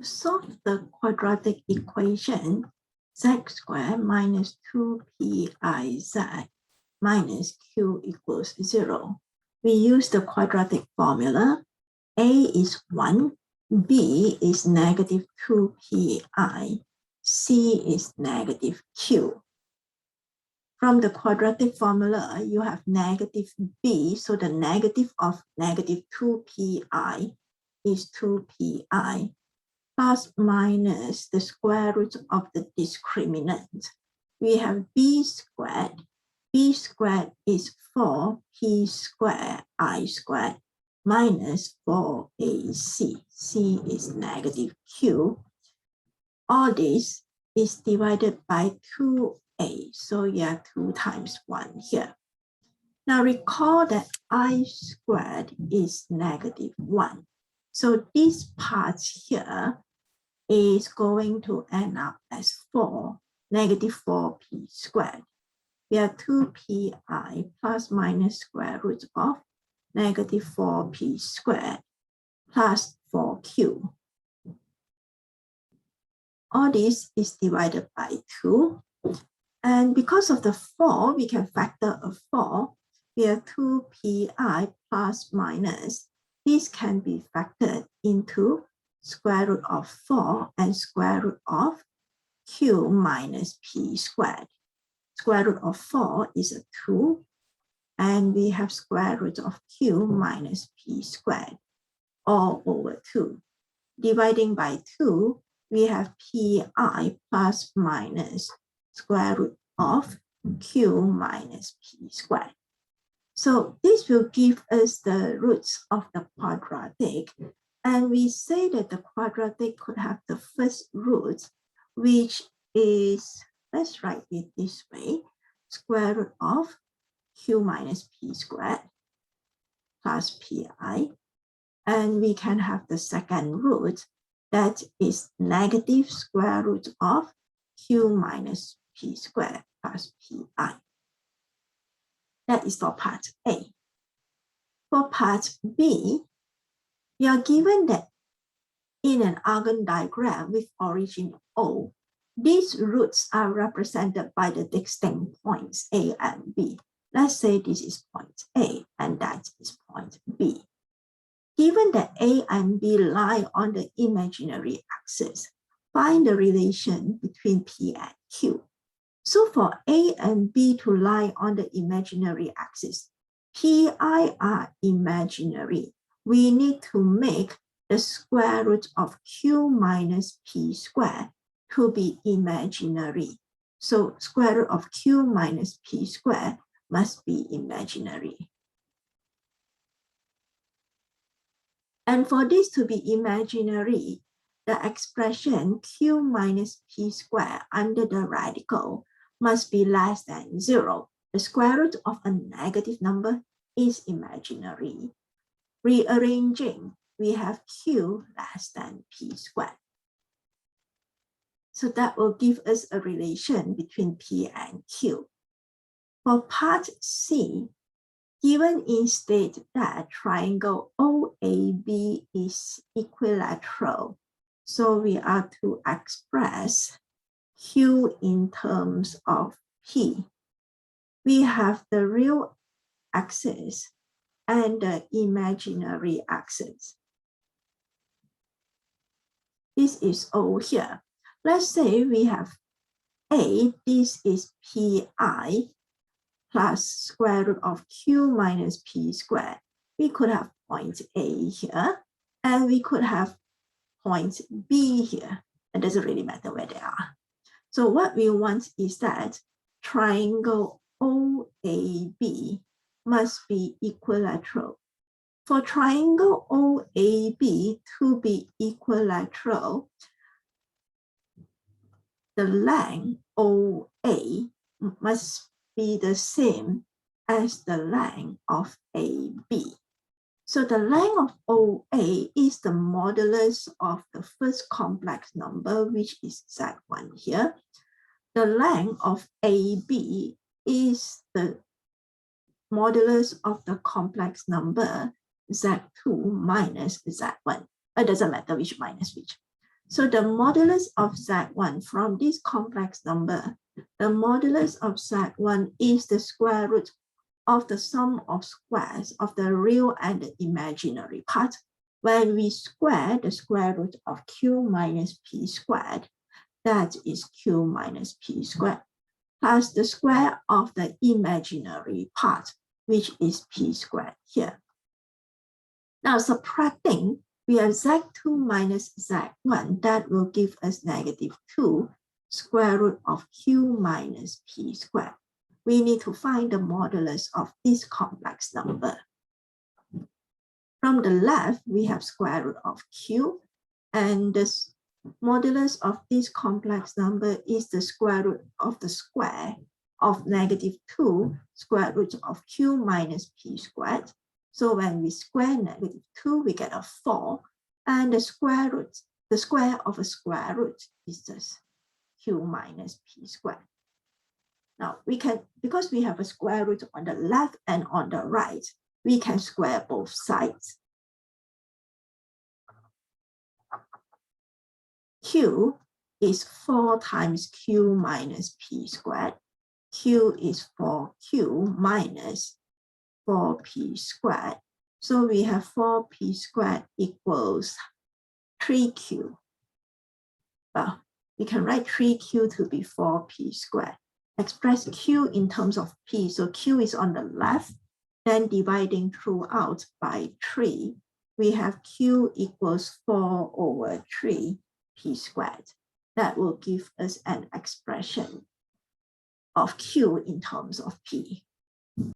solve the quadratic equation z squared minus 2piz minus q equals 0. We use the quadratic formula. A is 1, B is negative 2pi, C is negative q. From the quadratic formula, you have negative b, so the negative of negative 2pi is 2pi, plus minus the square root of the discriminant. We have b squared. B squared is 4p squared I squared minus 4ac. C is negative q. All this is divided by 2a, so you have 2 times 1 here. Now recall that I squared is negative 1. So this part here is going to end up as 4, negative 4p squared. We have 2pi plus minus square root of negative 4p squared plus 4q. All this is divided by 2. And because of the 4, we can factor a 4. We have 2pi plus minus. This can be factored into square root of 4 and square root of q minus p squared. Square root of 4 is a 2. And we have square root of q minus p squared all over 2. Dividing by 2, we have pi plus minus square root of q minus p squared. So this will give us the roots of the quadratic. And we say that the quadratic could have the first root, which is, let's write it this way, square root of q minus p squared plus pi. And we can have the second root, that is negative square root of q minus p squared plus pi. That is for part A. For part B, we are given that in an Argand diagram with origin O, these roots are represented by the distinct points A and B. Let's say this is point A and that is point B. Given that A and B lie on the imaginary axis, find the relation between P and Q. So for A and B to lie on the imaginary axis, Pi are imaginary. We need to make the square root of Q minus P squared to be imaginary. So square root of Q minus P squared must be imaginary. And for this to be imaginary, the expression Q minus P squared under the radical must be less than 0. The square root of a negative number is imaginary. Rearranging, we have Q less than P squared. So that will give us a relation between P and Q. For part C, given instead that triangle OAB is equilateral, so we are to express Q in terms of P. We have the real axis and the imaginary axis. This is O here. Let's say we have A, this is Pi plus square root of Q minus P squared. We could have point A here, and we could have point B here. It doesn't really matter where they are. So what we want is that triangle OAB must be equilateral. For triangle OAB to be equilateral, the length OA must be the same as the length of AB. So the length of OA is the modulus of the first complex number, which is Z1 here. The length of AB is the modulus of the complex number Z2 minus Z1. It doesn't matter which minus which. So the modulus of Z1 from this complex number, the modulus of Z1 is the square root of the sum of squares of the real and the imaginary part. When we square the square root of Q minus P squared, that is Q minus P squared, plus the square of the imaginary part, which is P squared here. Now subtracting, we have Z2 minus Z1, that will give us -2 square root of Q minus P squared. We need to find the modulus of this complex number. From the left, we have square root of Q, and the modulus of this complex number is the square root of the square of -2 square root of Q minus P squared. So when we square -2, we get a 4, and the square of a square root is just Q minus P squared. Now we can, because we have a square root on the left and on the right, we can square both sides. Q is 4 times Q minus P squared. Q is 4Q minus 4P squared. So we have 4P squared equals 3Q. Well, we can write 3Q to be 4P squared. Express Q in terms of P. So Q is on the left, then dividing throughout by 3, we have Q equals 4 over 3 P squared. That will give us an expression of Q in terms of P.